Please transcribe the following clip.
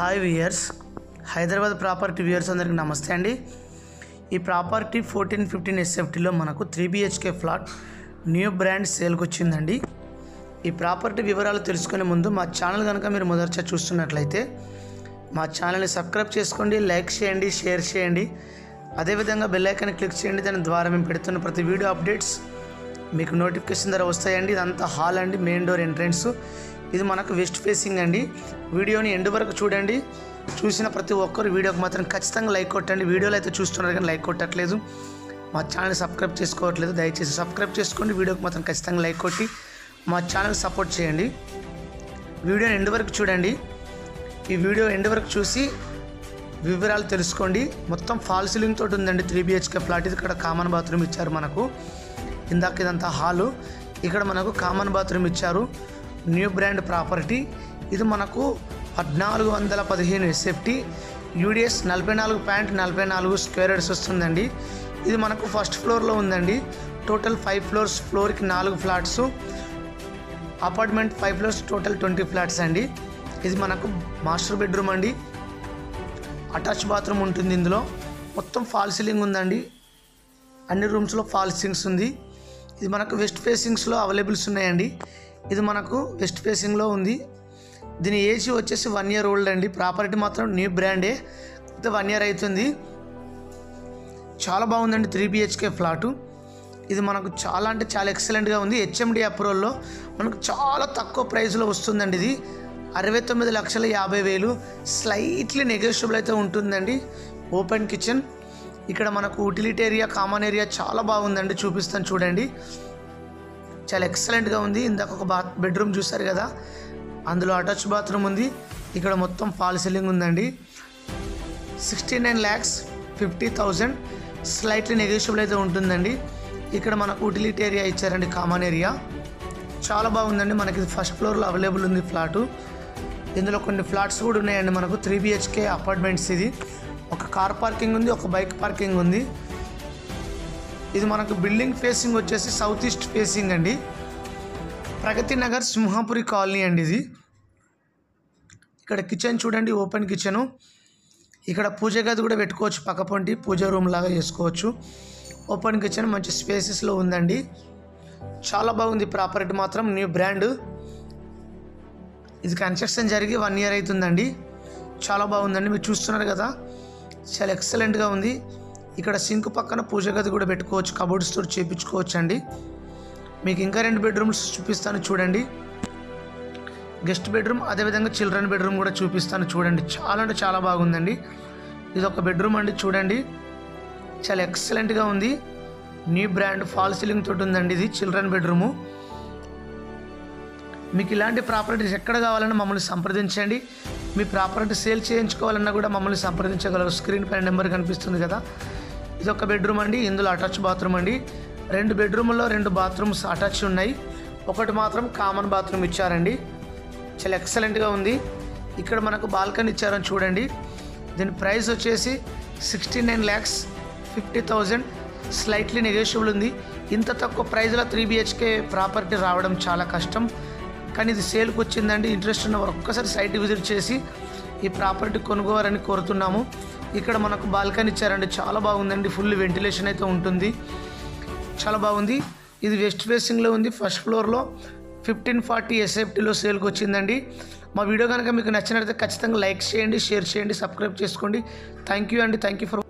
Hi viewers, Hyderabad property viewers అందరికీ నమస్తే అండి. ఈ ప్రాపర్టీ 1415 SFTలో మనకు 3BHK ఫ్లాట్ న్యూ బ్రాండ్ సేల్కి వచ్చిందండి. ఈ ప్రాపర్టీ వివరాలు తెలుసుకునే ముందు మా ఛానల్ కనుక మీరు మొదటిసారి చూస్తున్నట్లయితే మా ఛానల్ని సబ్స్క్రైబ్ చేసుకోండి, లైక్ చేయండి, షేర్ చేయండి, అదేవిధంగా బెల్ ఐకాన్ క్లిక్ చేయండి. దాని ద్వారా మేము పెడుతున్న ప్రతి వీడియో అప్డేట్స్ మీకు నోటిఫికేషన్ ద్వారా వస్తాయండి. ఇదంతా హాల్ అండి, మెయిన్ డోర్ ఎంట్రన్స్. ఇది మనకు వెస్ట్ ఫేసింగ్ అండి. వీడియోని ఎండ్ వరకు చూడండి. చూసిన ప్రతి ఒక్కరు వీడియోకి మాత్రం ఖచ్చితంగా లైక్ కొట్టండి. వీడియోలో అయితే చూస్తున్నారు కానీ లైక్ కొట్టట్లేదు, మా ఛానల్ సబ్స్క్రైబ్ చేసుకోవట్లేదు. దయచేసి సబ్స్క్రైబ్ చేసుకోండి, వీడియోకి మాత్రం ఖచ్చితంగా లైక్ కొట్టి మా ఛానల్ సపోర్ట్ చేయండి. వీడియోని ఎండ్ వరకు చూడండి. ఈ వీడియో ఎండ్ వరకు చూసి వివరాలు తెలుసుకోండి. మొత్తం ఫాల్ సీలింగ్ తోటి ఉందండి 3BHK ఫ్లాట్. ఇది ఇక్కడ కామన్ బాత్రూమ్ ఇచ్చారు మనకు. ఇందాక ఇదంతా హాలు, ఇక్కడ మనకు కామన్ బాత్రూమ్ ఇచ్చారు. New brand property. ఇది మనకు 1415 SFT, UDS 44.44 స్క్వేర్ యార్డ్స్ వస్తుందండి. ఇది మనకు ఫస్ట్ ఫ్లోర్లో ఉందండి. టోటల్ 5 ఫ్లోర్స్, ఫ్లోర్కి 4 flats, apartment 5 floors, total 20 flats అండి. ఇది మనకు మాస్టర్ బెడ్రూమ్ అండి. అటాచ్ బాత్రూమ్ ఉంటుంది. ఇందులో మొత్తం ఫాల్ సీలింగ్ ఉందండి. అన్ని రూమ్స్లో ఫాల్ సీలింగ్స్ ఉంది. ఇది మనకు వెస్ట్ ఫేసింగ్స్లో అవైలబుల్స్ ఉన్నాయండి. ఇది మనకు వెస్ట్ ఫేసింగ్లో ఉంది. దీని ఏజ్ వచ్చేసి 1 year ఓల్డ్ అండి. ప్రాపర్టీ మాత్రం న్యూ బ్రాండే, అయితే 1 year అవుతుంది. చాలా బాగుందండి 3BHK ఫ్లాటు. ఇది మనకు చాలా అంటే చాలా ఎక్సలెంట్గా ఉంది. HMD అప్రూవల్లో మనకు చాలా తక్కువ ప్రైస్లో వస్తుందండి. ఇది 69,50,000. స్లైట్లీ నెగోషియబుల్ అయితే ఉంటుందండి. Open kitchen. ఇక్కడ మనకు యూటిలిటీ ఏరియా, కామన్ ఏరియా చాలా బాగుందండి. చూపిస్తాను చూడండి, చాలా ఎక్సలెంట్గా ఉంది. ఇందాక ఒక బెడ్రూమ్ చూసారు కదా, అందులో అటాచ్ బాత్రూమ్ ఉంది. ఇక్కడ మొత్తం ఫాల్ సీలింగ్ ఉందండి. 69,50,000. స్లైట్లీ నెగోషియబుల్ అయితే ఉంటుందండి. ఇక్కడ మనకు యూటిలిటీ ఏరియా ఇచ్చారండి, కామన్ ఏరియా. చాలా బాగుందండి. మనకి ఫస్ట్ ఫ్లోర్లో అవైలబుల్ ఉంది ఫ్లాటు. ఇందులో కొన్ని ఫ్లాట్స్ కూడా ఉన్నాయండి మనకు. 3BHK apartments. ఇది ఒక కార్ పార్కింగ్ ఉంది, ఒక బైక్ పార్కింగ్ ఉంది. ఇది మనకు బిల్డింగ్ ఫేసింగ్ వచ్చేసి సౌత్ ఈస్ట్ ఫేసింగ్ అండి. ప్రగతి నగర్ సింహాపురి కాలనీ అండి ఇది. ఇక్కడ కిచెన్ చూడండి, ఓపెన్ కిచెను. ఇక్కడ పూజ గది కూడా పెట్టుకోవచ్చు, పక్కపొంటి పూజ రూమ్ లాగా చేసుకోవచ్చు. ఓపెన్ కిచెన్ మంచి స్పేసెస్లో ఉందండి. చాలా బాగుంది ప్రాపర్టీ మాత్రం న్యూ బ్రాండ్. ఇది కన్స్ట్రక్షన్ జరిగి 1 year అవుతుందండి. చాలా బాగుందండి, మీరు చూస్తున్నారు కదా, చాలా ఎక్సలెంట్గా ఉంది. ఇక్కడ సింక్ పక్కన పూజ గది కూడా పెట్టుకోవచ్చు, కబోర్డ్స్ తోటి చేయించుకోవచ్చు అండి. మీకు ఇంకా 2 బెడ్రూమ్స్ చూపిస్తాను చూడండి. గెస్ట్ బెడ్రూమ్, అదేవిధంగా చిల్డ్రన్ బెడ్రూమ్ కూడా చూపిస్తాను చూడండి. చాలా అంటే చాలా బాగుందండి. ఇది ఒక బెడ్రూమ్ అండి, చూడండి చాలా ఎక్సలెంట్గా ఉంది. న్యూ బ్రాండ్ ఫాల్ సీలింగ్ తోటి ఉందండి. ఇది చిల్డ్రన్ బెడ్రూము. మీకు ఇలాంటి ప్రాపర్టీస్ ఎక్కడ కావాలన్నా మమ్మల్ని సంప్రదించండి. మీ ప్రాపర్టీ సేల్ చేయించుకోవాలన్నా కూడా మమ్మల్ని సంప్రదించగలరు. స్క్రీన్ పైన నెంబర్ కనిపిస్తుంది కదా. ఇది ఒక బెడ్రూమ్ అండి. ఇందులో అటాచ్ బాత్రూమ్ అండి. 2 బెడ్రూమ్లో 2 బాత్రూమ్స్ అటాచ్ ఉన్నాయి. ఒకటి మాత్రం కామన్ బాత్రూమ్ ఇచ్చారండి. చాలా ఎక్సలెంట్గా ఉంది. ఇక్కడ మనకు బాల్కనీ ఇచ్చారని చూడండి. దీని ప్రైస్ వచ్చేసి 69,50,000. స్లైట్లీ నెగోషియబుల్ ఉంది. ఇంత తక్కువ ప్రైస్లో 3BHK ప్రాపర్టీ రావడం చాలా కష్టం, కానీ ఇది సేల్కి వచ్చిందండి. ఇంట్రెస్ట్ ఉన్న వారు ఒక్కసారి సైట్ విజిట్ చేసి ఈ ప్రాపర్టీ కొనుక్కోవాలని కోరుతున్నాము. ఇక్కడ మనకు బాల్కనీ ఇచ్చారండి, చాలా బాగుందండి. ఫుల్ వెంటిలేషన్ అయితే ఉంటుంది, చాలా బాగుంది. ఇది వెస్ట్ ఫేసింగ్లో ఉంది. ఫస్ట్ ఫ్లోర్లో 1540 SFTలో సేల్కి వచ్చిందండి. మా వీడియో కనుక మీకు నచ్చినట్లయితే ఖచ్చితంగా లైక్ చేయండి, షేర్ చేయండి, సబ్స్క్రైబ్ చేసుకోండి. థ్యాంక్ యూ అండి. Thank you for